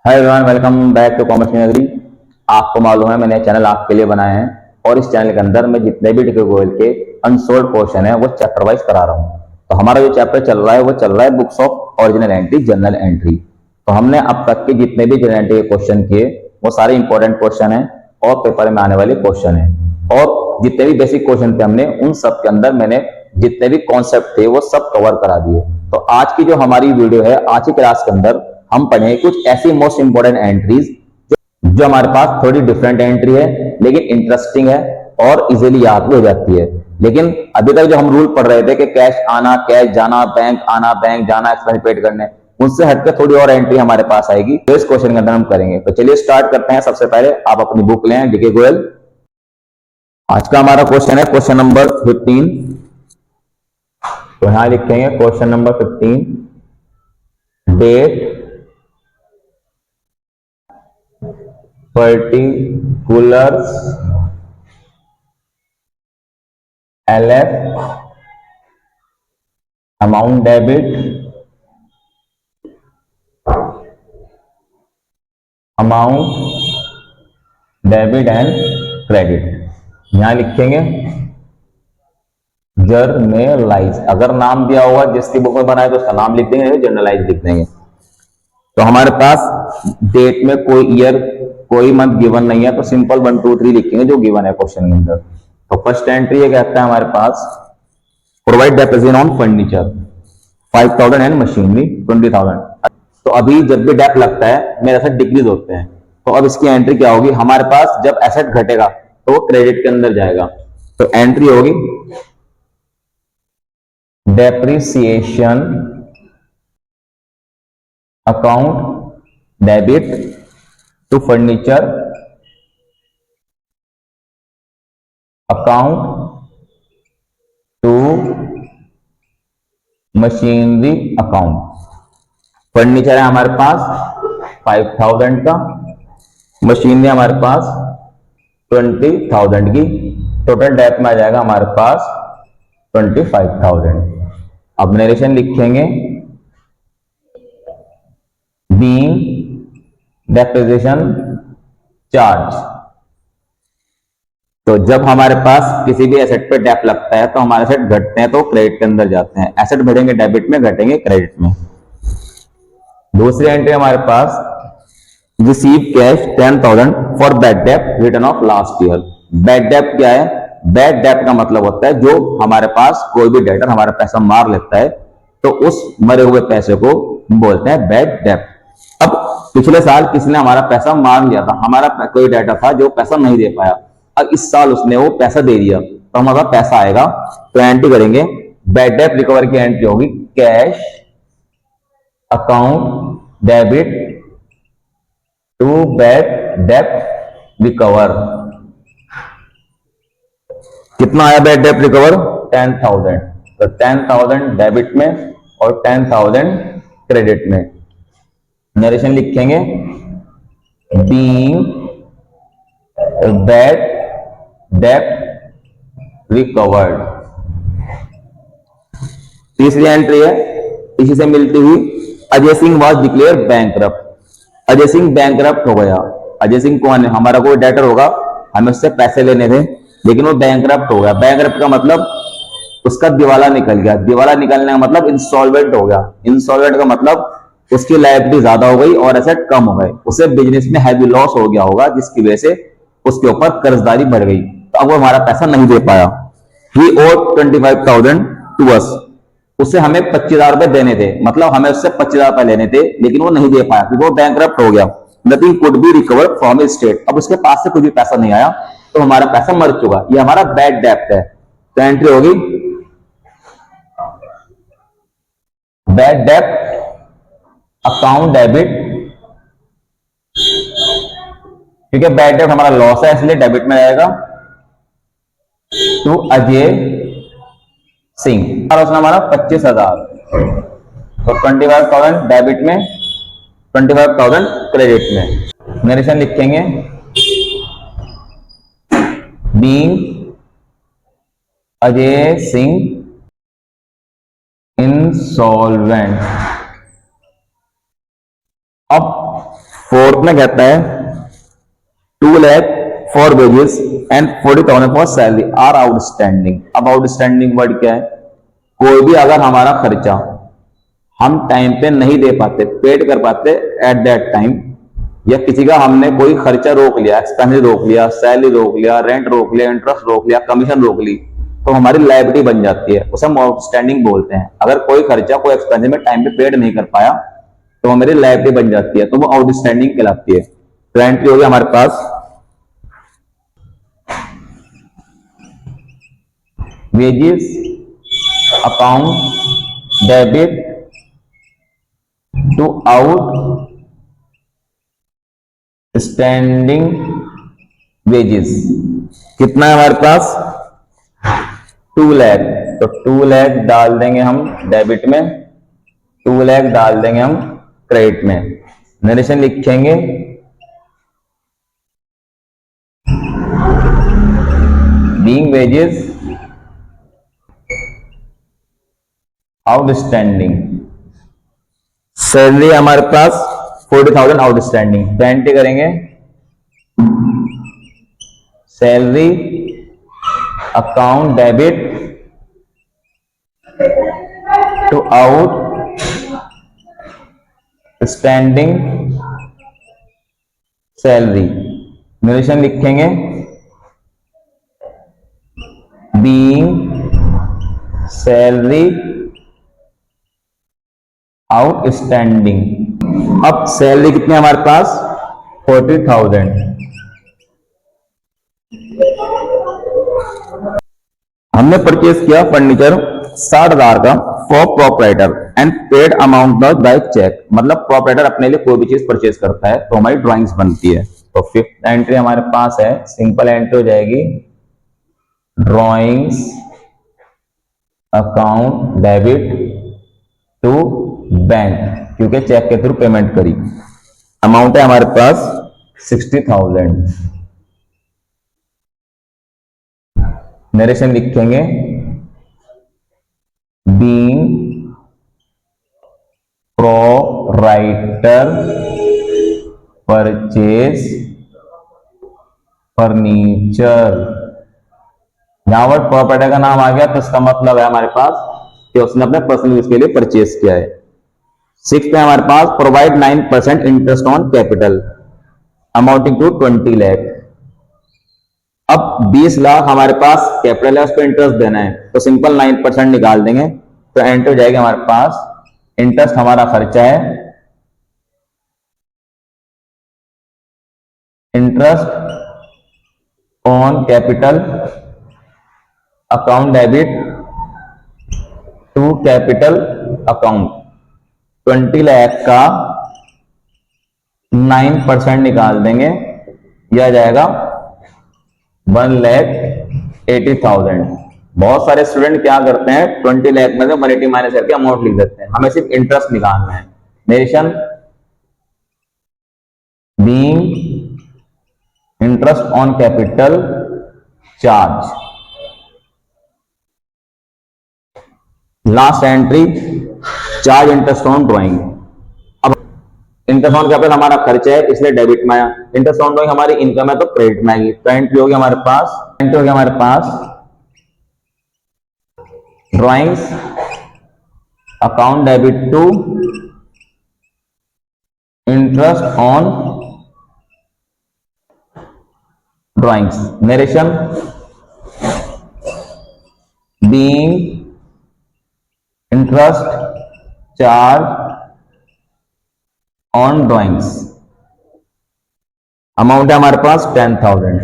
Hi everyone, welcome back to commerce Nagari. आपको मालूम है मैंने चैनल आपके लिए बनाए हैं और इस चैनल के अंदर मैं जितने भी डिग्री गोयल के अनसोल्ड क्वेश्चन है वो चैप्टर वाइज करा रहा हूँ। तो हमारा जो चैप्टर चल रहा है वो चल रहा है books of original entry, general entry. तो हमने अब तक के जितने भी जनरल एंट्री के क्वेश्चन किए वो सारे इंपॉर्टेंट क्वेश्चन है और पेपर में आने वाले क्वेश्चन है। और जितने भी बेसिक क्वेश्चन थे हमने उन सब के अंदर मैंने जितने भी कॉन्सेप्ट थे वो सब कवर करा दिए। तो आज की जो हमारी वीडियो है, आज की क्लास के अंदर हम पढ़ेंगे कुछ ऐसी मोस्ट इंपोर्टेंट एंट्रीज जो हमारे पास थोड़ी डिफरेंट एंट्री है लेकिन इंटरेस्टिंग है और इजीली याद भी हो जाती है। लेकिन अभी तक जो हम रूल पढ़ रहे थे कि कैश आना, कैश जाना, बैंक आना, बैंक जाना, एक्सपेंस पेड करने, उनसे हटकर थोड़ी और एंट्री हमारे पास आएगी तो इस क्वेश्चन के अंदर हम करेंगे। तो चलिए स्टार्ट करते हैं। सबसे पहले आप अपनी बुक लें, डीके गोयल। आज का हमारा क्वेश्चन है क्वेश्चन नंबर 15। तो यहां लिखेंगे question number 15, date particulars LF amount debit and credit। यहां लिखेंगे जर्नलाइज। अगर नाम दिया होगा जिसकी बुक में बनाए तो उसका नाम लिख देंगे, जर्नलाइज लिख देंगे। तो हमारे पास डेट में कोई ईयर कोई मंथ गिवन नहीं है तो सिंपल 1 2 3 लिखेंगे जो गिवन है क्वेश्चन के अंदर। तो फर्स्ट एंट्री ये कहता है हमारे पास provide deposit on furniture 5000 and machinery 20,000। तो अभी जब भी डेप लगता है मेरे एसेट डिक्रीज होते हैं। तो अब इसकी एंट्री क्या होगी, हमारे पास जब एसेट घटेगा तो वो क्रेडिट के अंदर जाएगा। तो एंट्री होगी depreciation account debit to furniture account to machinery account. Furniture है हमारे पास 5000 का, मशीनरी हमारे पास 20,000 की। टोटल डेट में आ जाएगा हमारे पास 25,000। अब नरेशन लिखेंगे बीइंग डेप्रिसिएशन चार्ज। तो जब हमारे पास किसी भी एसेट पे डेप लगता है तो हमारे एसेट घटते हैं तो क्रेडिट के अंदर जाते हैं। एसेट बढ़ेंगे डेबिट में, घटेंगे क्रेडिट में। दूसरी एंट्री हमारे पास receive cash 10,000 for bad debt return of last year. Bad debt क्या है? बैड डेप का मतलब होता है जो हमारे पास कोई भी डेटर हमारा पैसा मार लेता है तो उस मरे हुए पैसे को बोलते हैं बैड डेप। अब पिछले साल किसी ने हमारा पैसा मार लिया था, हमारा कोई डेटर था जो पैसा नहीं दे पाया, अब इस साल उसने वो पैसा दे दिया तो हमारा पैसा आएगा। तो एंट्री करेंगे बैड डेप रिकवर की एंट्री होगी cash account debit to bad debt recover. कितना आया बैड डेप रिकवर? 10,000। तो 10,000 डेबिट में और 10,000 क्रेडिट में। नरेशन लिखेंगे बीइंग बैड डेप रिकवर्ड। तीसरी एंट्री है इसी से मिलती हुई, Ajay Singh was declare bankrupt. Ajay Singh bankrupt हो गया। अजय सिंह कौन है? हमारा कोई डेटर होगा, हमें उससे पैसे लेने थे लेकिन वो बैंकरप्ट हो गया। बैंकरप्ट का मतलब उसका दिवाला निकल गया। दिवाला निकलने का मतलब इंसॉल्वेंट हो गया। इंसॉल्वेंट का मतलब उसकी लायबिलिटी ज्यादा हो गई और एसेट कम हो गए। उसे बिजनेस में हैवी लॉस हो गया होगा जिसकी वजह से उसके ऊपर कर्जदारी बढ़ गई तो अब वो हमारा पैसा नहीं दे पाया। ही ओड 25,000 टू अस। उसे हमें 25,000 रुपए देने थे, मतलब हमें उससे 25,000 रुपए लेने थे लेकिन वो नहीं दे पाया क्योंकि वो बैंकरप्ट हो गया। Nothing could be recover from his state. अब उसके पास से कुछ भी पैसा नहीं आया तो हमारा पैसा मर चुका। ये हमारा बैड डेप्ट है। तो एंट्री होगी बैड डेप्ट अकाउंट डेबिट, क्योंकि बैड डेप्ट हमारा लॉस है इसलिए डेबिट में आएगा, टू अजय सिंह। और उसने हमारा 25,000। तो 25,000 डेबिट में, 25,000 क्रेडिट में। नरेशन लिखेंगे बीइंग अजय सिंह इंसॉल्वेंट। अब फोर्थ में कहता है 2 lakh for wages and 40,000 for salary are outstanding. अब आउटस्टैंडिंग वर्ड क्या है? कोई भी अगर हमारा खर्चा हम टाइम पे नहीं दे पाते, पेड कर पाते एट दैट टाइम, या किसी का हमने कोई खर्चा रोक लिया, एक्सपेंस रोक लिया, सैलरी रोक लिया, रेंट रोक लिया, इंटरेस्ट रोक लिया, कमीशन रोक ली, तो हमारी लायबिलिटी बन जाती है, उसे हम आउटस्टैंडिंग बोलते हैं। अगर कोई खर्चा कोई एक्सपेंस में टाइम पे पेड नहीं कर पाया तो हमारी लायबिलिटी बन जाती है, तो वो आउटस्टैंडिंग कहलाती है। तो एंट्री होगी हमारे पास wages account debit to outstanding wages. कितना है हमारे पास? 2 लाख। तो 2 लाख डाल देंगे हम डेबिट में, 2 लाख डाल देंगे हम क्रेडिट में। नरेशन लिखेंगे बीइंग वेजेस आउटस्टैंडिंग। सैलरी हमारे पास 40,000 आउटस्टैंडिंग, तो एंट्री करेंगे salary account debit to outstanding salary. Narration लिखेंगे बीइंग सैलरी आउटस्टैंडिंग। अब सैलरी कितनी है हमारे पास? 40,000। हमने परचेज किया फर्नीचर 60,000 का for proprietor and paid amount by cheque. मतलब प्रोपराइटर अपने लिए कोई भी चीज परचेज करता है तो हमारी ड्राइंग्स बनती है। तो फिफ्थ एंट्री हमारे पास है, सिंपल एंट्री हो जाएगी drawings account debit to bank, क्योंकि चेक के थ्रू पेमेंट करी। अमाउंट है हमारे पास 60,000। नरेशन लिखेंगे बीइंग प्रोराइटर परचेज फर्नीचर। यहां पर प्रोपराइटर का नाम आ गया तो इसका मतलब है हमारे पास कि उसने अपने पर्सनल यूज के लिए परचेज किया है। 6 पे हमारे पास provide 9% interest on capital amounting to 20 lakh. अब 20 लाख हमारे पास कैपिटल है, उस पर इंटरेस्ट देना है, तो सिंपल 9% निकाल देंगे, तो एंटर हो जाएगा हमारे पास इंटरेस्ट हमारा खर्चा है, interest on capital account debit to capital account. 20 lakh का 9% निकाल देंगे, यह जाएगा 1,80,000। बहुत सारे स्टूडेंट क्या करते हैं 20 लाख में से 180 माइनस करके अमाउंट लिख देते हैं, हमें सिर्फ इंटरेस्ट निकालना है। Nation being interest on capital charge. Last entry charge interest on drawing. अब इंटरेस्ट ऑन कैपिटल हमारा खर्चा है इसलिए डेबिट में आया, इंटरेस्ट ऑन ड्राइंग हमारी इनकम है तो क्रेडिट में आएगी। तो एंट्री होगी हमारे पास drawings account debit to interest on drawings. Narration being interest charge on drawings. Amount है हमारे पास 10,000।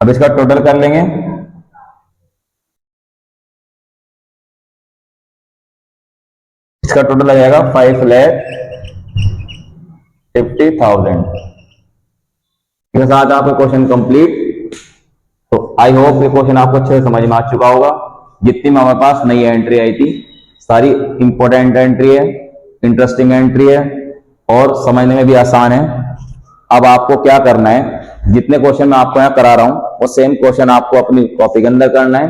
अब इसका टोटल कर लेंगे, इसका टोटल आ जाएगा 5,50,000। इसके साथ आपका क्वेश्चन कंप्लीट। तो आई होप ये क्वेश्चन आपको अच्छे से समझ में आ चुका होगा। जितनी में हमारे पास नई एंट्री आई थी सारी इंपॉर्टेंट एंट्री है, इंटरेस्टिंग एंट्री है और समझने में भी आसान है। अब आपको क्या करना है, जितने क्वेश्चन मैं आपको यहाँ करा रहा हूं वो सेम क्वेश्चन आपको अपनी कॉपी के अंदर करना है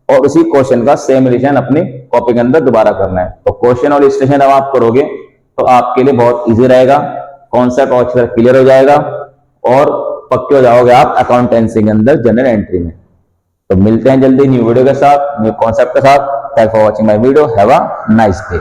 और उसी क्वेश्चन का सेम रिवीजन अपनी कॉपी के अंदर दोबारा करना है। तो क्वेश्चन और इलस्ट्रेशन जब आप करोगे तो आपके लिए बहुत इजी रहेगा, कॉन्सेप्ट और अच्छे से क्लियर हो जाएगा और पक्के हो जाओगे आप अकाउंटेंसी के अंदर जनरल एंट्री में। तो मिलते हैं जल्दी न्यू वीडियो के साथ, न्यू कॉन्सेप्ट के साथ। Thanks for watching my video, have a nice day.